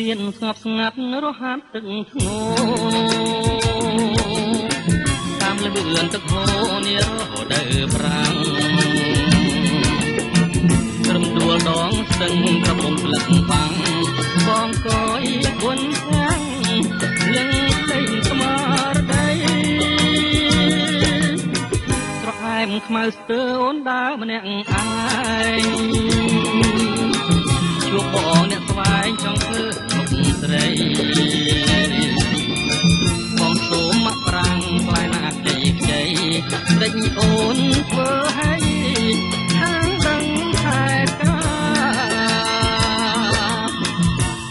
រៀនស្ងប់ស្ងាត់រហ័សទឹកធ្ងោតាមលឿនទឹកហូរនារដូវប្រាំងត្រឹមដួលដងស្ទឹងកំពុងផ្លឹកបាំងបងកយគុណខាងលឹងលេងស្មារតីស្រអែមខ្មៅស្ទើអូនដើរម្នាក់ឯងជួបបងអ្នកស្វែងចង់ធ្វើមុខស្រីបងសូមមកប្រាំងផ្លែណាខ្ចីខ្ចីដេញអូនធ្វើឲ្យខាងដឹងខែកា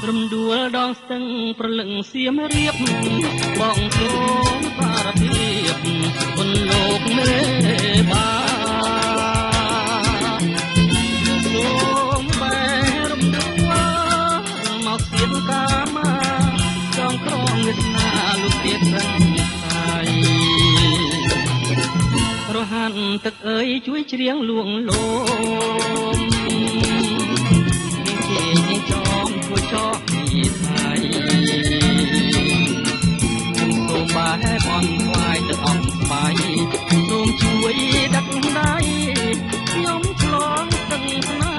រំដួលដងស្ទឹងប្រលឹងសៀមរៀបបងសូមសារភាពគុណលោកមេបារហានទឹកអើយជួយច្រៀងលួងលោមនាងជានាងចំជួយចោពីថៃសូមបែបអន់ខ្វាយទឹកអស់ស្បៃសូមជួយដាក់ដៃខ្ញុំឆ្លងទឹកស្នា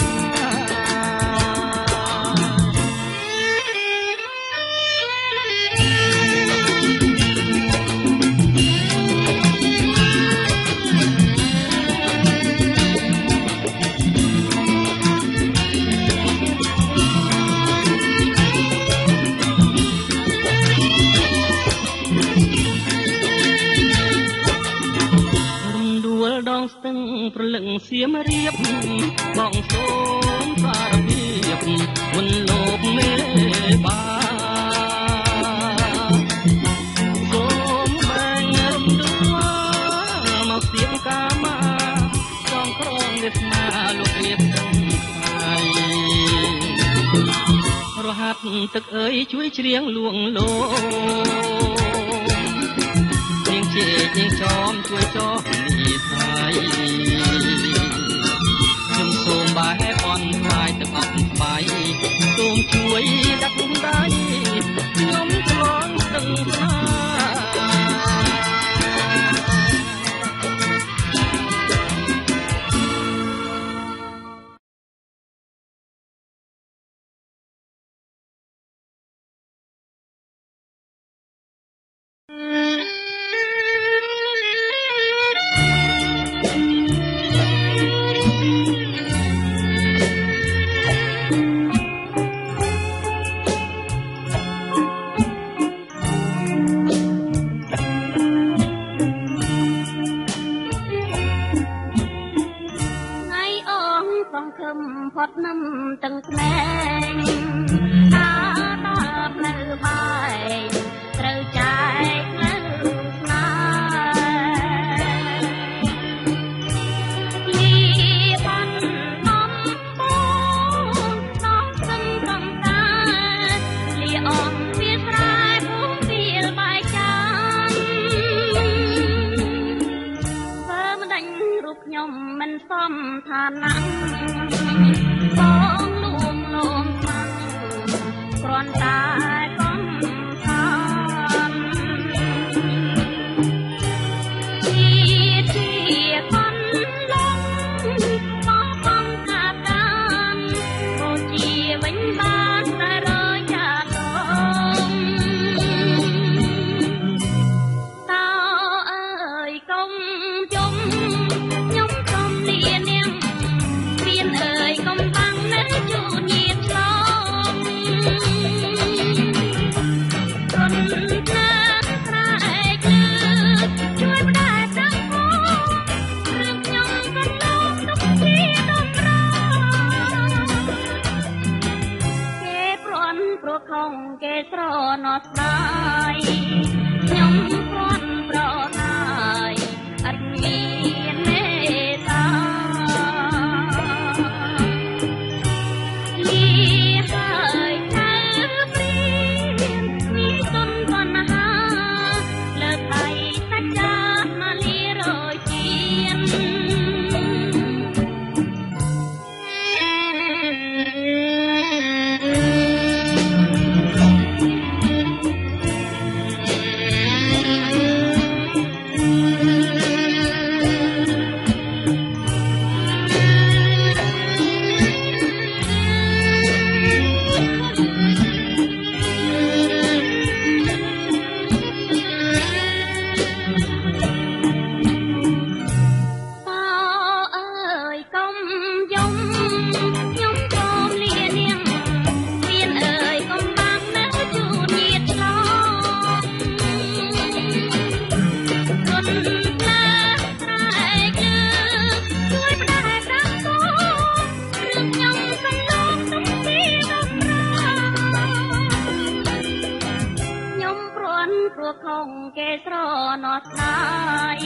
ប្រលឹងសៀមរៀបបងសូមសារភាពមុនលោកមេបាសូមបែងរំដួលមកសៀមកាមាចងក្រងវាសនាលោករៀបហើយរហាត់ទឹកអើយជួយច្រៀងលួងលោនាងជានាងចំជួយចោពីថៃសូមបែបអន់ខ្លាយទឹកអស់ស្បៃសូមជួយដាក់ដៃខ្ញុំឆ្លងស្ទឹងស្នាផុតនឹមទាំងស្នេហ៍អាដល់នៅបាយត្រូវចែកនៅស្នាលីបានអំពូនដល់សឹងកំតាលីអងវាស្រែភូមិវាលបាយចានបើមិនដាញ់រូបខ្ញុំមិនសមឋានៈបងលួងលោមខ្លាំងគ្រាន់តែកំសាន្តជាកូនឡងបងបងកាកានក៏ជាវិញបានតែរយ៉ាដងតើអើយកុំជុំខ្ញុំក្រុមលានាងមានអើយកុំបាំងនៅជួនញាតឆ្លងគុណណាស្រែកលឺជួយផ្ដែប្រាំងពោរឿងខ្ញុំក៏លោកទុកជាដំរគេព្រាន់ប្រខំគេស្រណោះស្ដាយខ្ញុំព្រាន់ប្រណាយអត់មានមេត្តា ខំគេស្រណោះស្ដាយ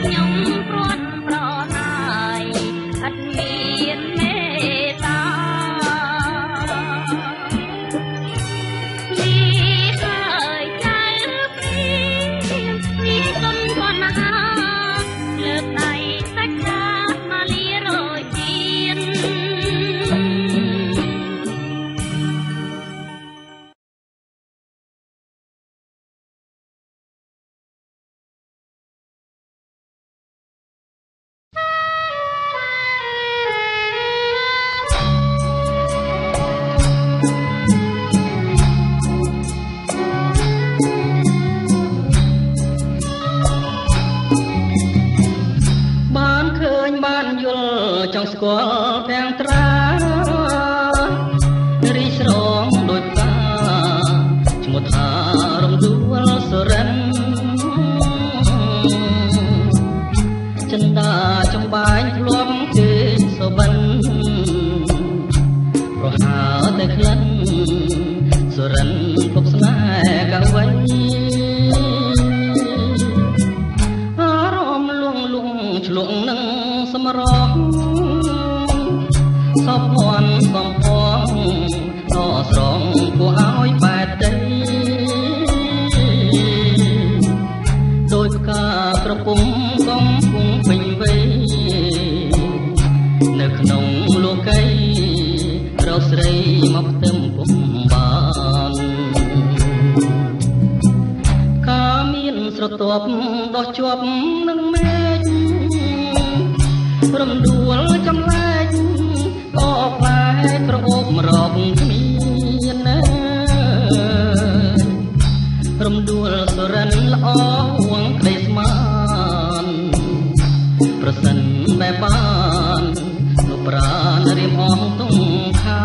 ខ្ញុំព្រាត់ប្រណាយអត់មានមេត្តានេះហើយចៅព្រានេះគុណកណ្ហាលើកដៃសាច់ដាមកលីរយជាតិចង់ស្គាល់ទាំងត្រារីស្រងដូចផ្កាឈ្មោះថារំដួលសរិនចិន្តាចំបាញ់ធ្លាប់គេសបិនប្រហើតែក្លិនសរិនពុកស្នេហ៍កៅវៃអារម្មណ៍លួងលងឆ្លងនឹងសម្រស់សពភ័ណ្ឌសំផងតស្រងគួរឲ្យបែតដីដោយផ្កាក្រពុំកំពុងពេញវ័យនៅក្នុងលោកីរកស្រីមកផ្ទឹមពុំបានការមានស្រទាប់ដោះជាប់នឹងមេឃរំដួលចំលែកក៏ផ្លែក្រអូបរកគ្មានណារំដួលសរិនល្អវងក្ដីស្មានប្រសិនបែបបានលុបប្រានរៀមអងទុំខា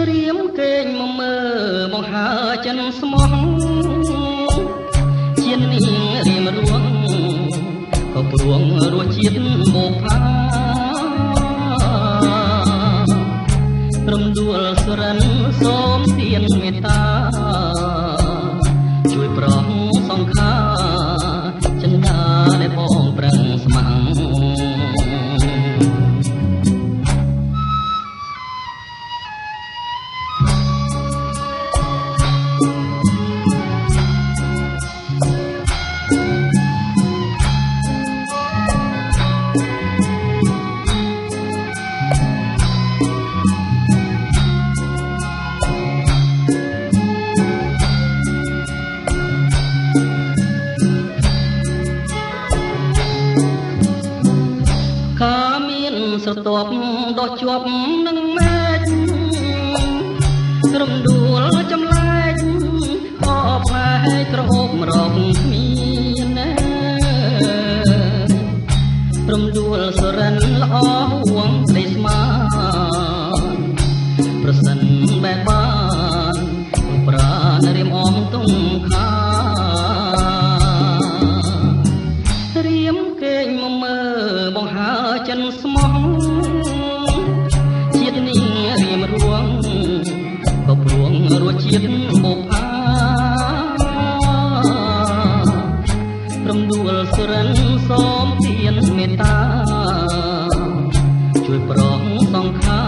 រៀមកេងមកមើបង្ហើចិនស្មោះជានាងរៀមរួងក៏ព្រួងរសជាតិមកផារំដួលសរិនសូមទានមេត្តាជួយប្រងសង្ខាចិន្តាដែលបងប្រឹងស្ម័គ្រស្រទាប់ដោះជាប់នឹងមេឃរំដួលចម្លែកក៏ផ្លែក្រអូបរកគ្មានណារំដួលសរិនល្អហួងក្ដីស្មានប្រសិនបែបបានប្រាណរៀមអងទុំខារៀមកេងមកមើបង្ហើចិនស្មោះជាតិនាងរៀមរួងក៏ព្រួងរសជាតិមកផារំដួលសរិនសូមទានមេត្តាជួយប្រងសង្ខា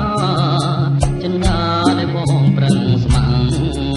ចិន្តាដែលបងប្រឹងស្ម័គ្រ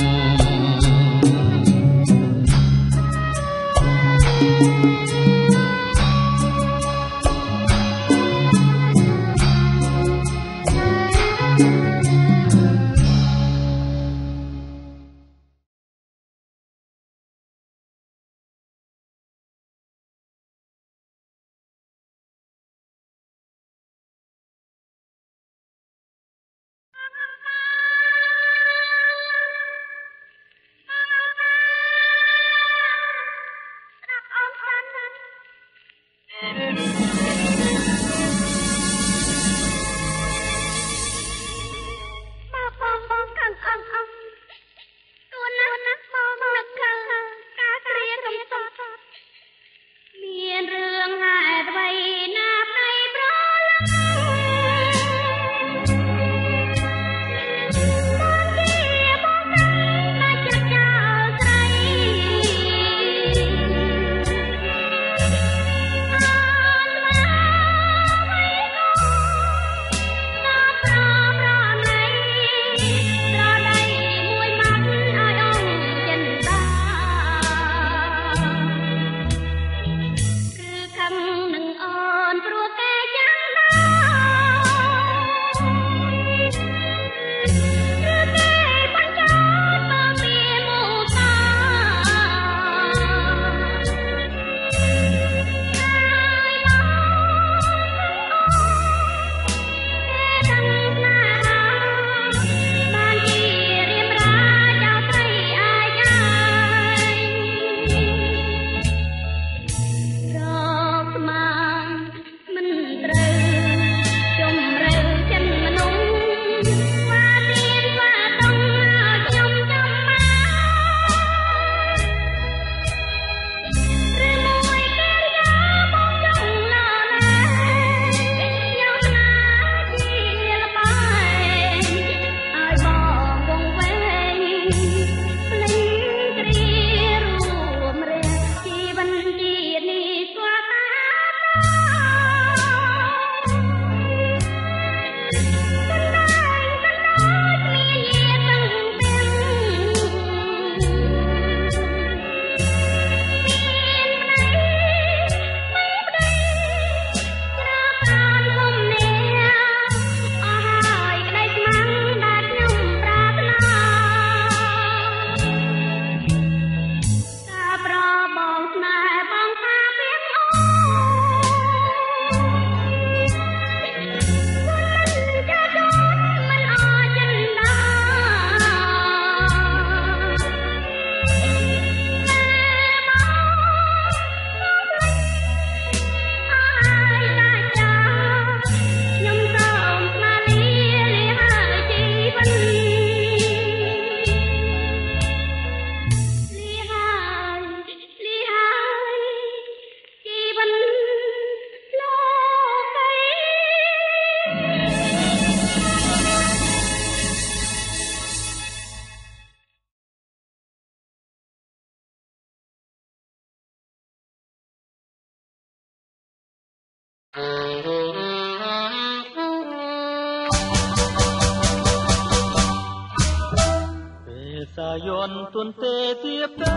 យន្តទុនទេទៀបទៅ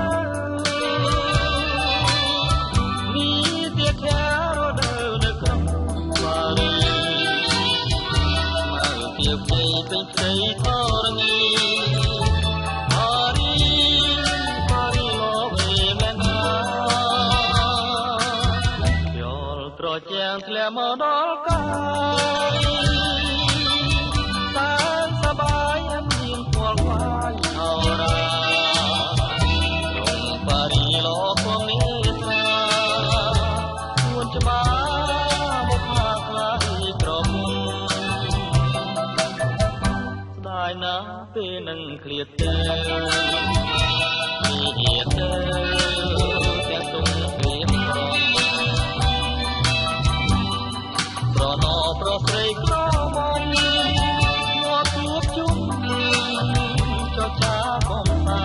មានទៀបខារដូវនៅក្រុងបារីមកទៀបជ័យពេញផ្ទៃធរណីបារីមកវេមែនណាយល់ត្រជាងធ្លាក់មកដល់កាយតានសបាយអត់មានពលខ្វាយអរ៉ាក្នុងបារីលោកផងនេះថានួនច្បាមកខ្លាខ្លាយក្រមុំស្ដាយណាស់ពេលនឹងឃ្លាតទៅមានហៀបទៅទាំងទុំពេលប្រណោប្រស្រីក្រមុំមកជួបជុំចចាបំតា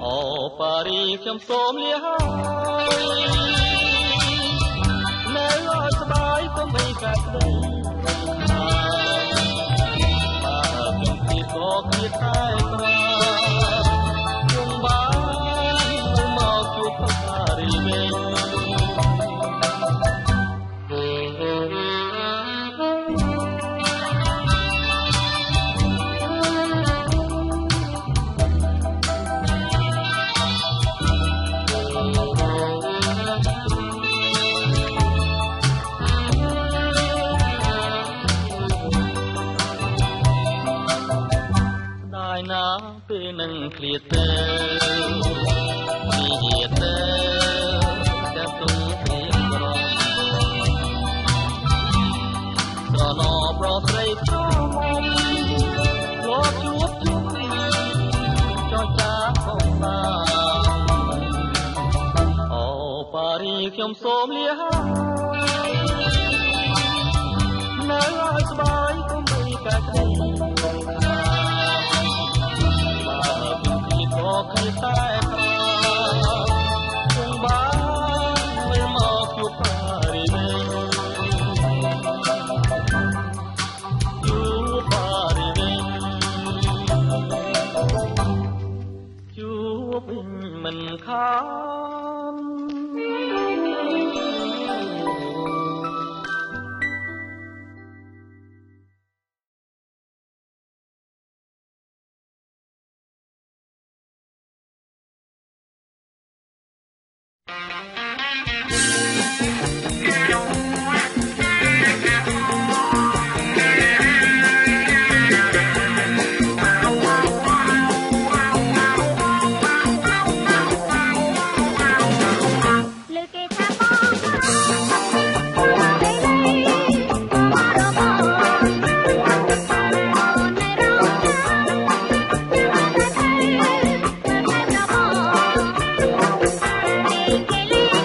អូប៉ារីខ្ញុំសូមលាហើយនៅឲ្យស្ដាយកុំឲ្យកាត់ដីខ្ញុំទីក៏គិតតែក្រខ្ញុំបានមកជួបប៉ារីវិញណាពេលនឹងឃ្លាតទៅមានហៀបទៅតែទុំព្រៀងក្រំស្រណោប្រស្រីក្រមុំលោកជួបជុំចចាបំតាអូប៉ារីខ្ញុំសូមលាហើយនៅឲ្យស្បាយកុំបីកាត់ដីក៏គិតតែក្រគង់បានវិលមកជួបប៉ារីវិញជួបប៉ារីវិញជួបវិញមិនខានKelly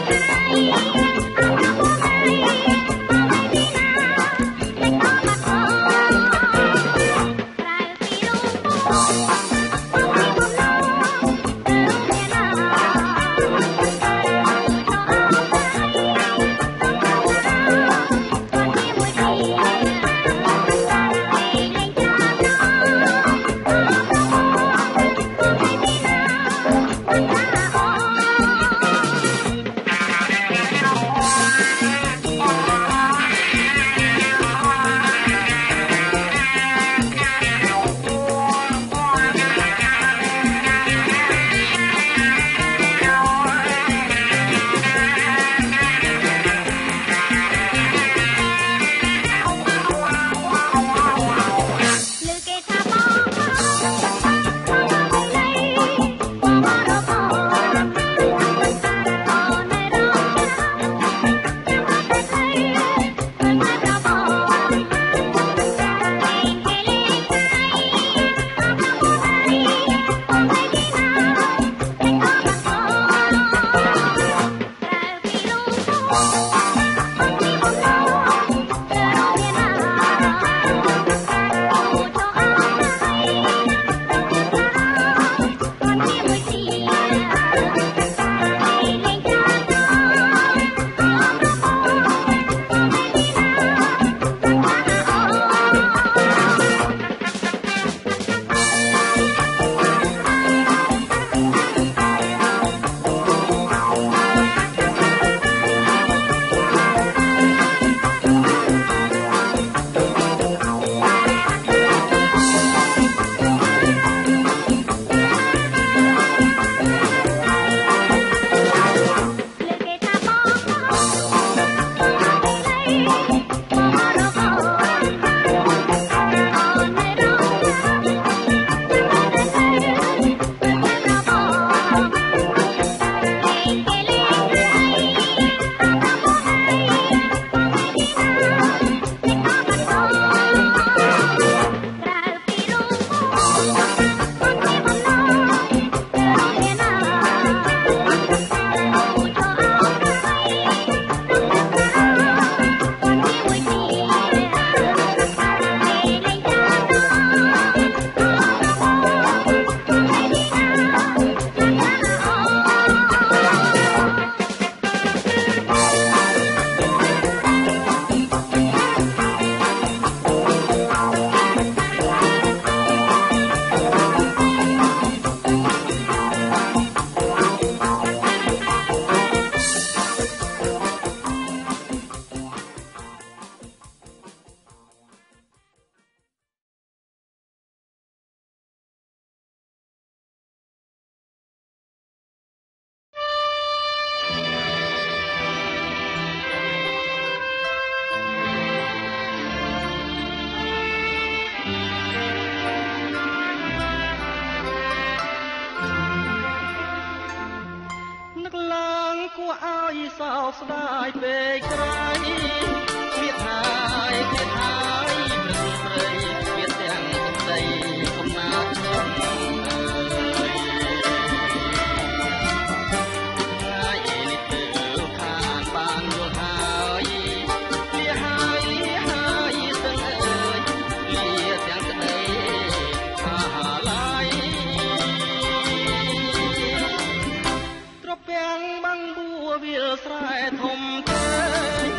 ពេកក្រៃវាហើយវាហើយព្រឹងព្រៃវាទាំងសំដីកំណាត់ខ្ញុំថ្ងៃនេះទៅខានបានយល់ហើយវាហើយសឹងអើយលាទាំងក្តីអាហាឡាយត្រពាំងបាំងបួវាលស្រែធំទេ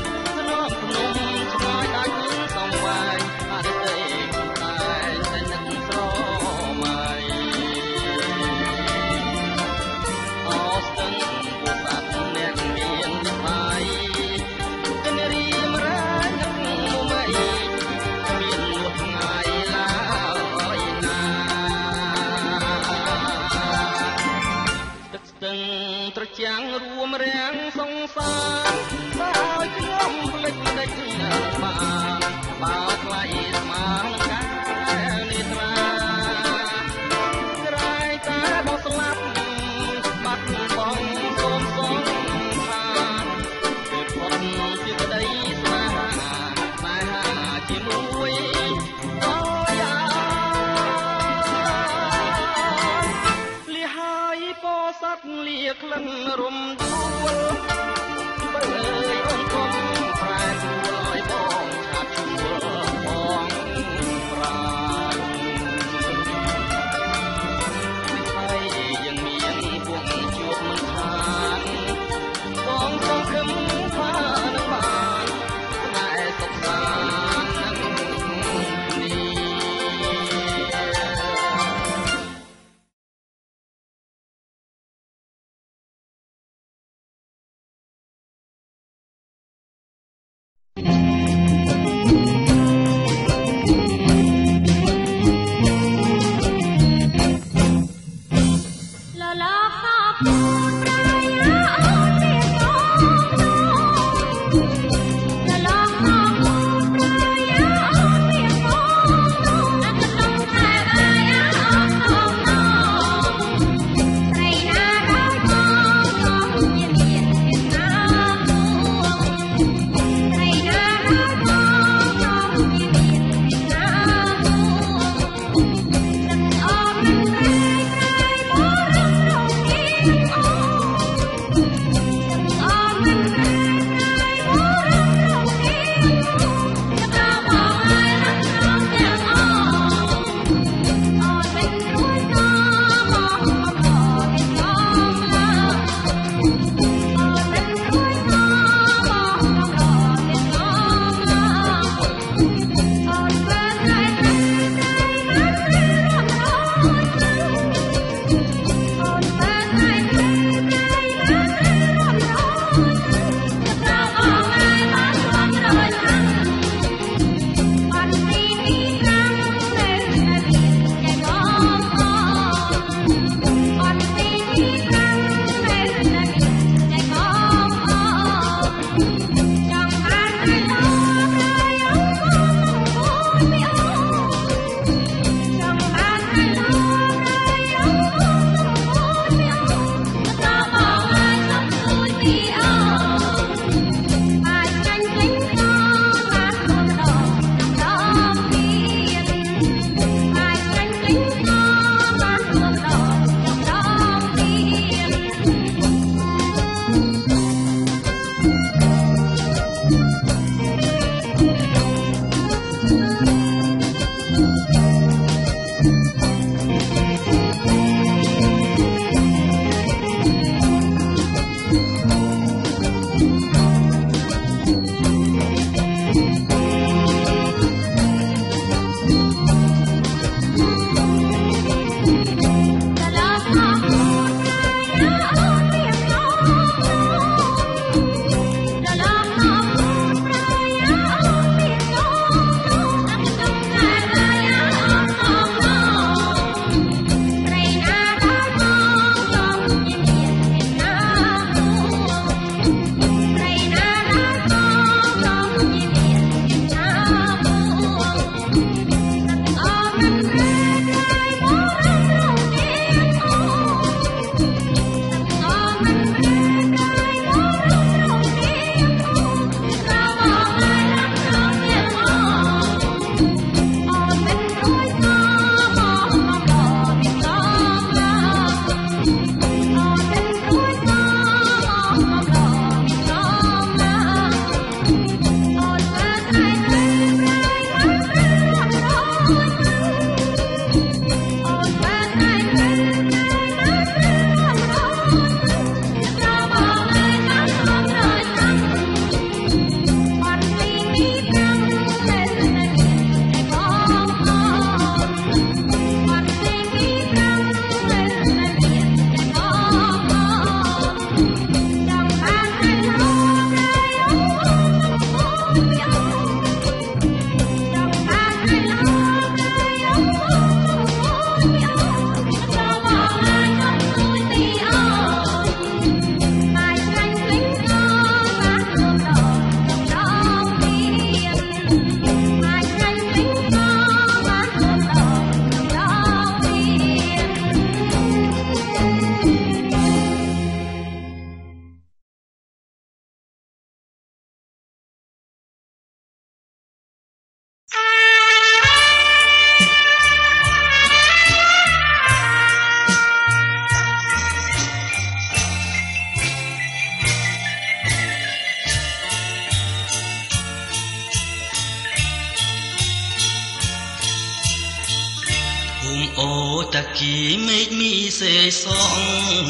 អូតាគីមេឃមីសេសង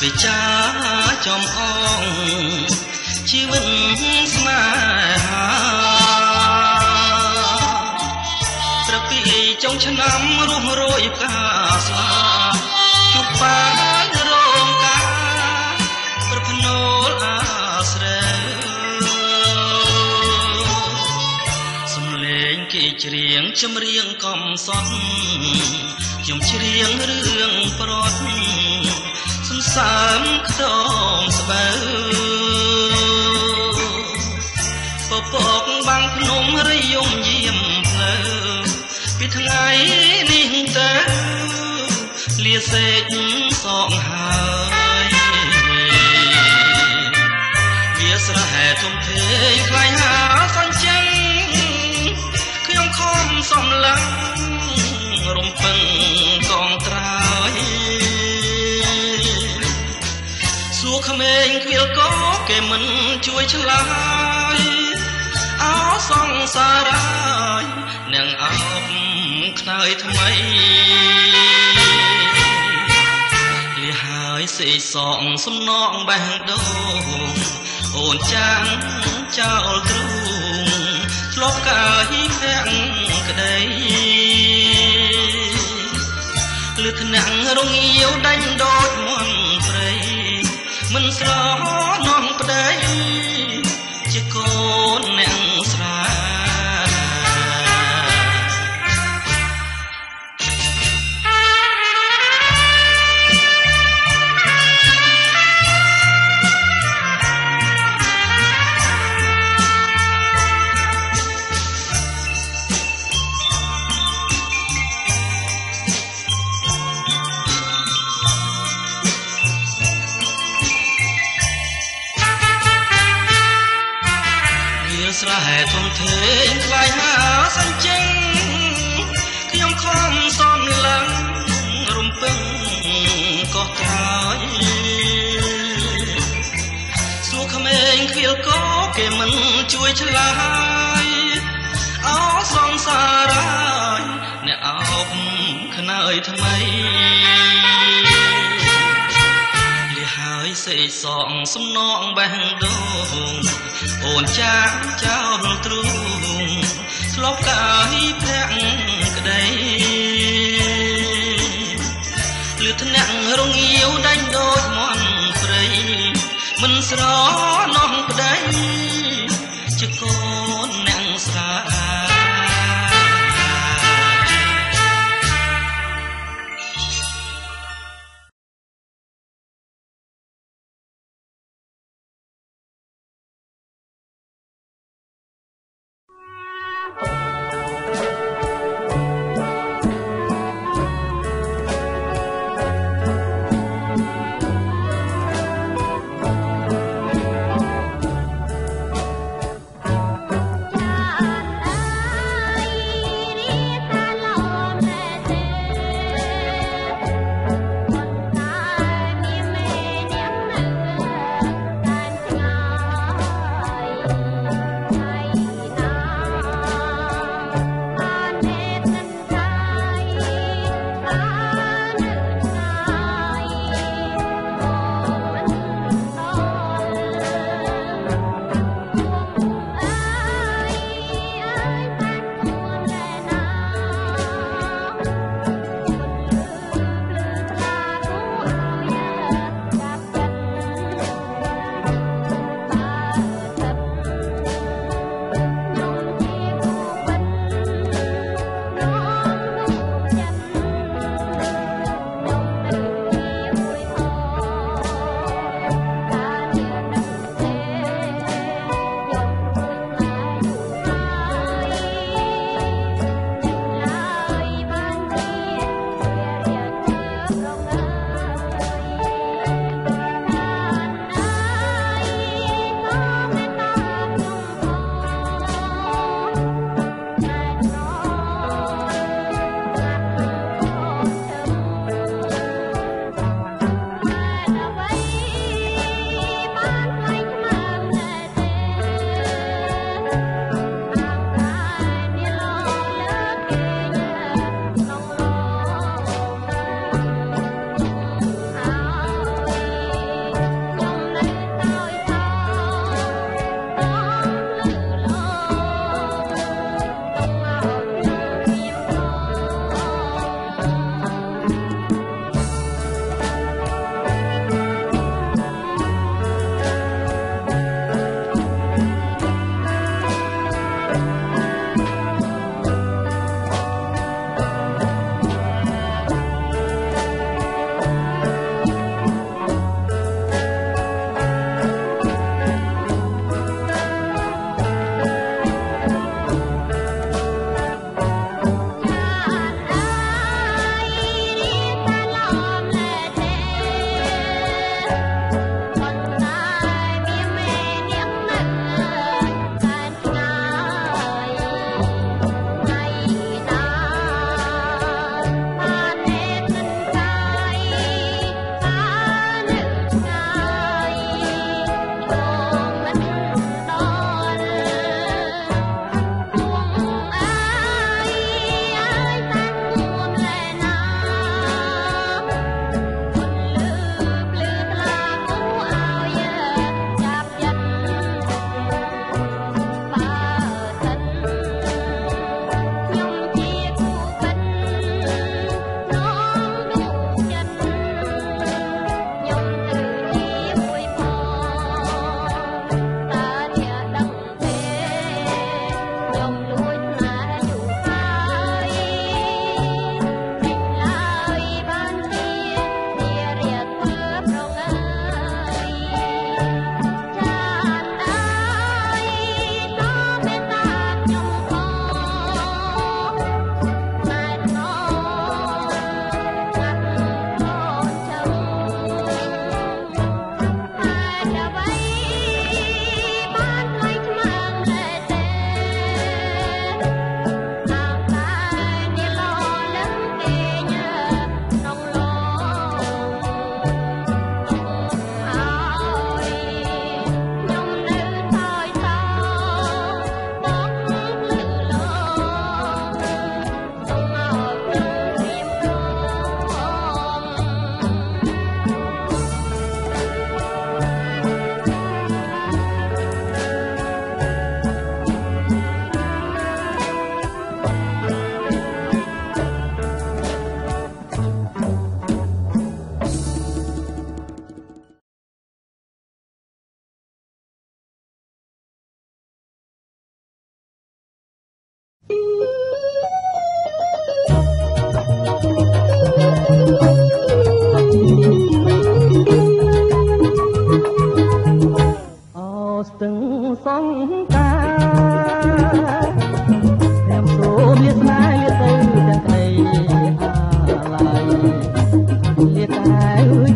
វិចាចំអងជីវិតស្នេហាត្រពីចុងឆ្នាំរស់រយផ្កាស្លាជួបបានរងការប្រភ្នូលអាស្រែសំលេងគេច្រៀងចម្រៀងកំសត់ខ្ញុំច្រៀងរឿងប្រត់សន្សើមខ្ទមស្បូវពពកបាំងភ្នំរយំយាមផ្លូវពីថ្ងៃនេះទៅលាសេចសងហើយវាស្រែធំធេងខ្លាយហាសញ្ចឹងខ្ញុំខំសំឡឹងរំពឹងកងត្រើយសួរក្មេងខ្វៀលកគេមិនជួយឆ្លើយអោសង្សារហើយនឹងអោបខ្នើយថ្មីលះហើយសេសងសំណងបេះដូងអូនចាំងចោលទ្រូងធ្លាប់កាយភ័ក្រក្តីលឺថ្នាំងរងាវដាច់ដូចមន់ព្រៃមិនស្រណងប្តីជាកូនអ្នកស្រាស្រែធំធេងខ្លាយហាសញ្ចឹងខ្ញុំខំសំឡឹងរំពឹងកោះត្រើយសួរក្មេងខ្វៀលកគេមិនជួយឆ្លើយអោសង្សារហើយអ្នកអោបខ្នើយថ្មីហើយសេសងសំណងបេះដូងអូនចាស់ចោលទ្រូងធ្លាប់កាយភ័ក្រក្តីលឺថ្នាក់រងាវដាច់ដូចមន់ព្រៃមិនស្រណងប្តីជាកូនអ្នកស្រា ងកាខ្ញុំសូមលាស្នេហ៍លាទៅទាំងក្តីអាឡ័យលាតែ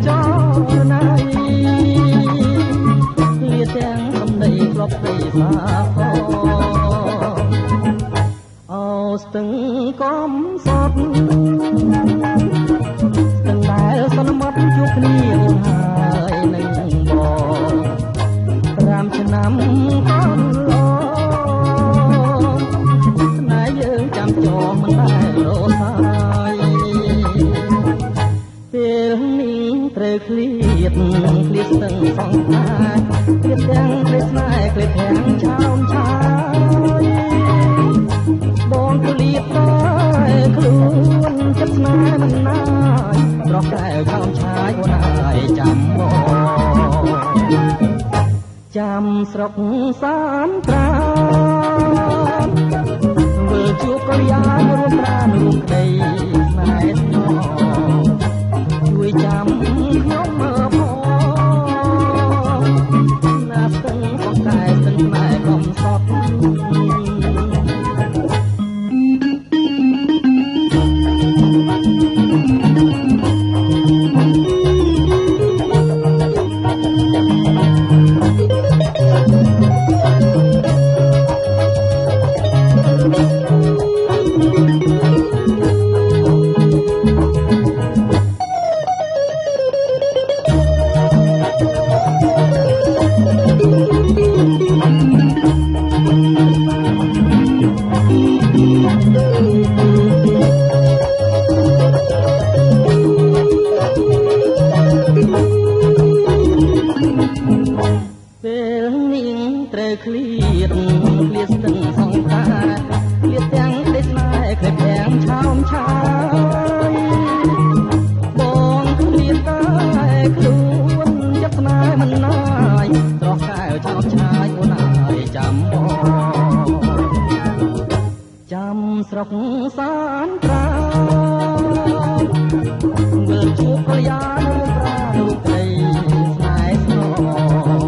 ចោលណាយលាទាំងសំដីក្លប់ដីសាខអូស្ទឹងកំសត់ស្ទឹងដែលសន្មត់ជួបគ្នាហើយនឹងបង5ឆ្នាំកន្លងស្នេហ៍យើងចាំចងមិនដែលរសាយពេលនេះត្រូវឃ្លៀតស្ទឹងសងខាឃ្លៀតទាំងព្រៃស្នេហ៍ឃ្លៀតទាំងឆោមឆាយបងឃ្លៀតតែខ្លួនចិត្តស្នេហ៍មិនណាយប្រោះតែឆោមឆាយអូនអើយចាំបងចាំស្រុកសានត្រានវិលជួបកល្យារួមប្រានរួមក្តីស្នេហ៍ស្នងជួយចាំខ្ញុំមើលផងណាស្ទឹងផងតែស្ទឹងផ្នែកកំសត់ពេលនាងត្រូវឃ្លៀតស្ទឹងសងតាឃ្លៀតទាំងក្តីស្នេហ៍ឃ្លៀតទាំងឆោមឆាយបងឃ្លៀតតែខ្លួនចិត្តស្នេហ៍មិនណាយត្រោះកែវឆោមឆាយអូនអើយចាំបងចាំស្រុកសានត្រានវិលជួបកល្យារួមប្រារូបក្តីស្នេហ៍ស្នង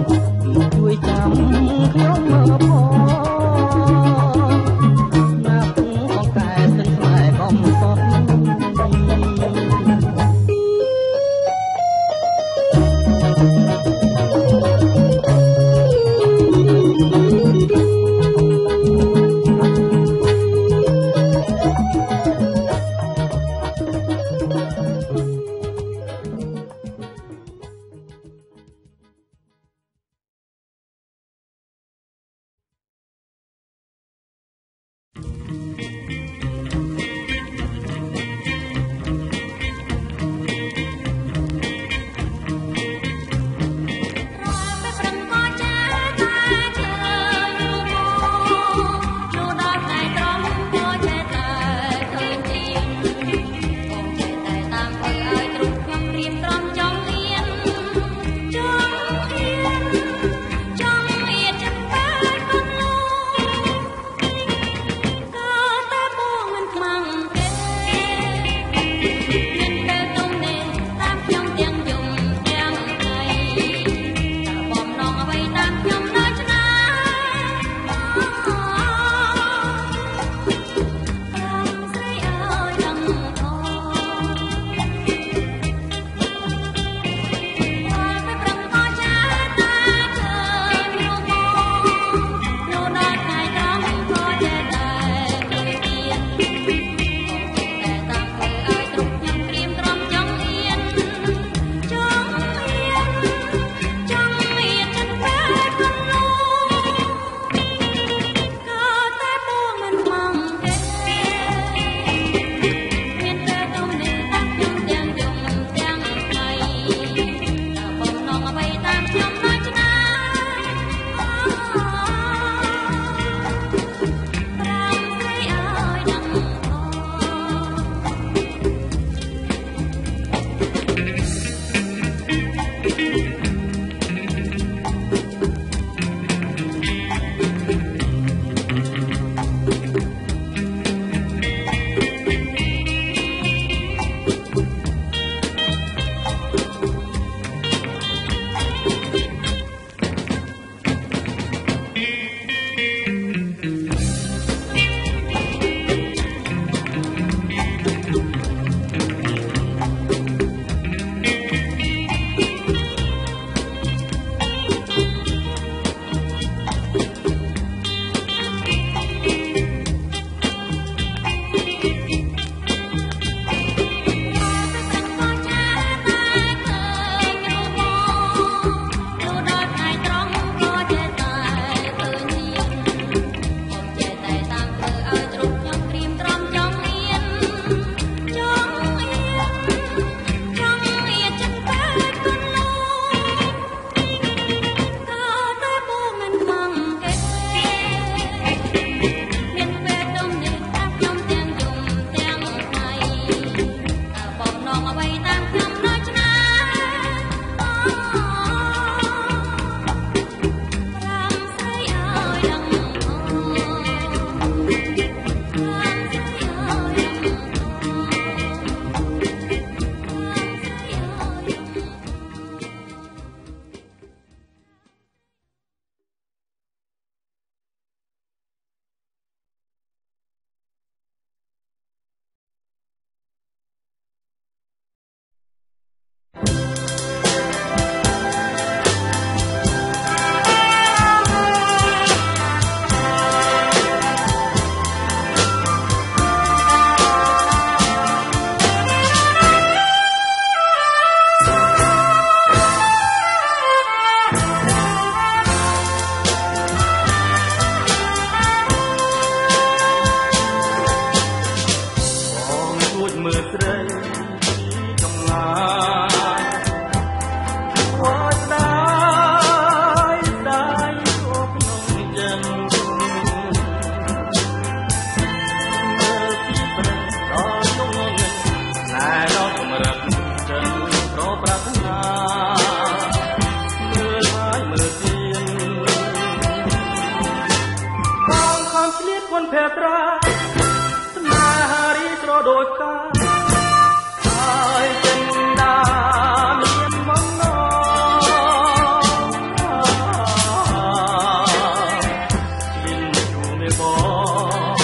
ជួយចាំខ្ញុំមើលផងណាស្ទឹងផងតែស្ទឹងស្នេហ៍កំសត់ ស្លៀកគុនភេត្រាស្នេហារីស្រដូចផ្កាហើយចិនដាមានមកណជាងជួមេបង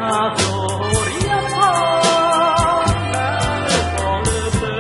អាសូរីយ៉ាផងដែលបងលើពើ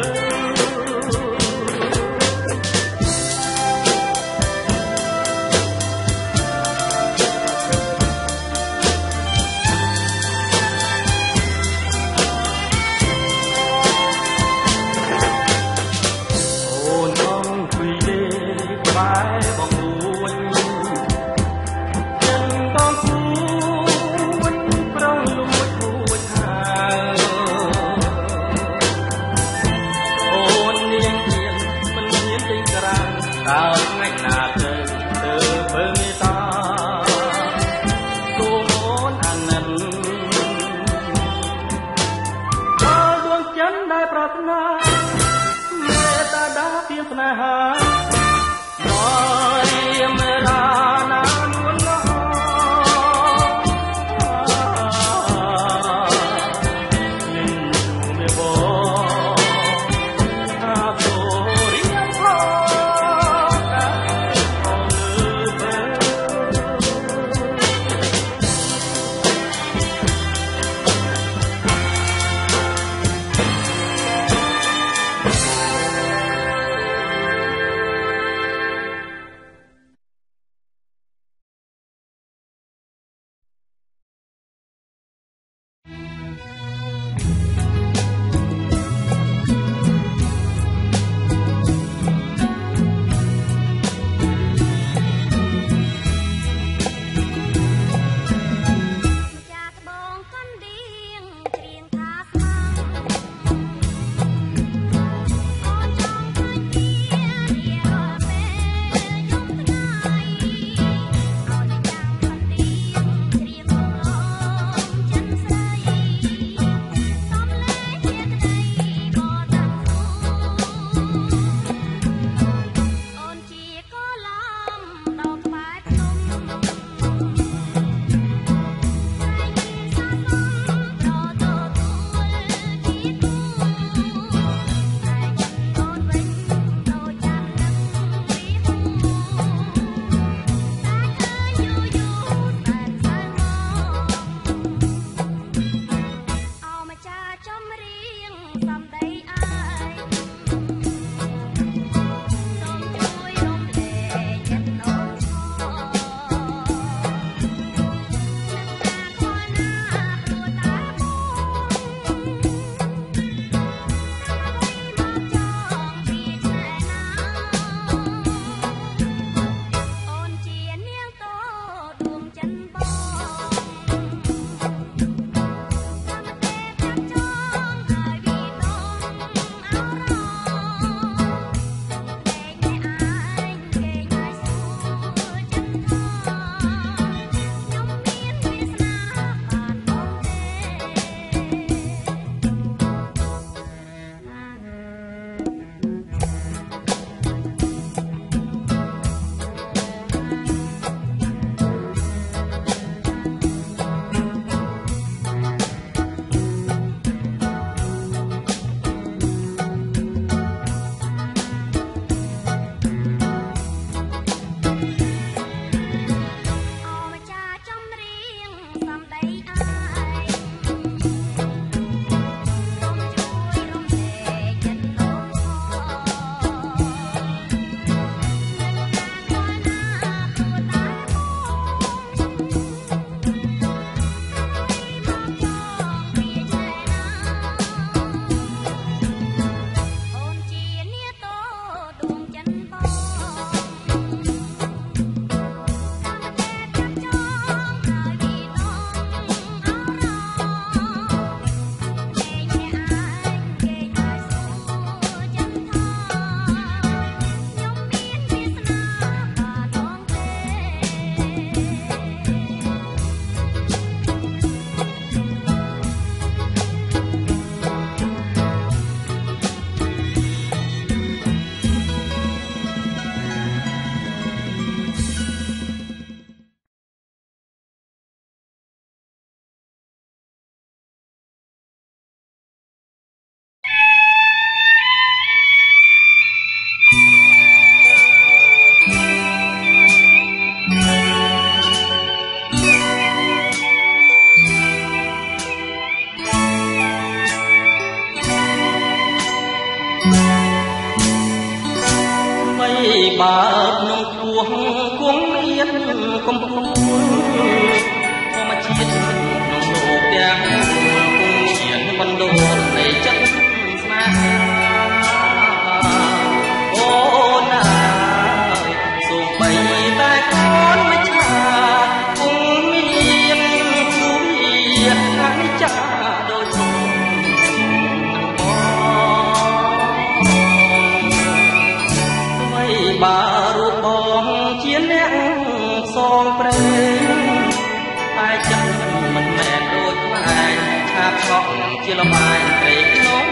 ក់ជាលំអានត្រេកក្នុង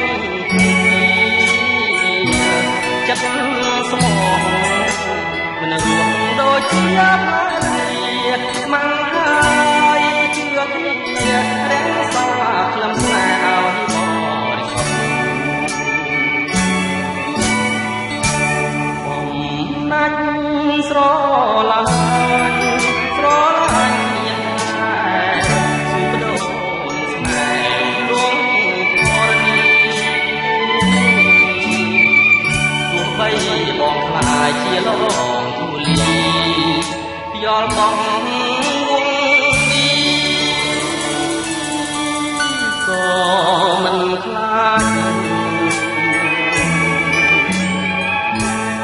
ចិត្តស្មោះមិនរស់ដូចជាភារស្មាំហើយជឿគ្នារាំងសាក្លឹមស្នេហ៍ឲ្យបរិសុទ្ធបំណាច់ស្រឡាញ់ស្រឡាញ់យ៉ាងណាគឺបដូរស្នេហ៍លងធរណីទោះបីបងខ្លាចជាលងធូលីយល់បងវងទីក៏មិនខ្លាច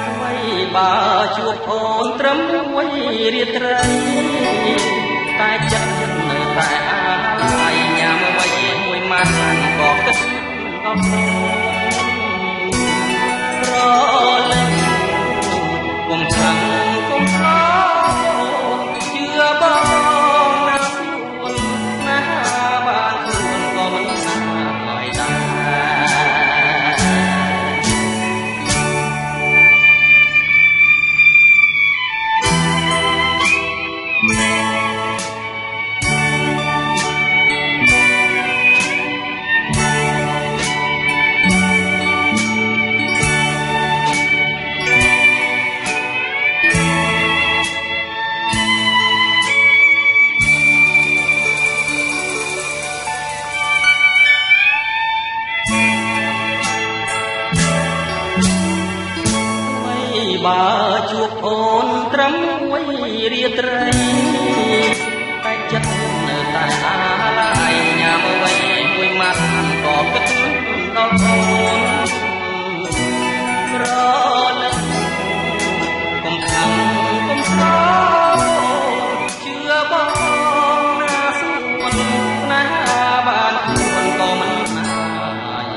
អ្វីបើជួបអូនត្រឹមមួយរាត្រីតែចិត្តនៅតែអាឡាយញ៉ាំអ្វីមួយម៉ាត់ក៏គិតដល់រលឹកកុំឆាំកុំខោជឿបងណាស្រួលណាបានខ្លួនក៏មិនណាឲ្យដែរបើជួបអូនត្រឹមមួយរាត្រីតែចិត្តនៅតែអាឡាយញ៉ាំអ្វីមួយម៉ាត់ក៏គិតដល់អូនរលឹកកុំខំកុំខោជឿបងណាស្រួលណាបានខ្លួនក៏មិនណាយ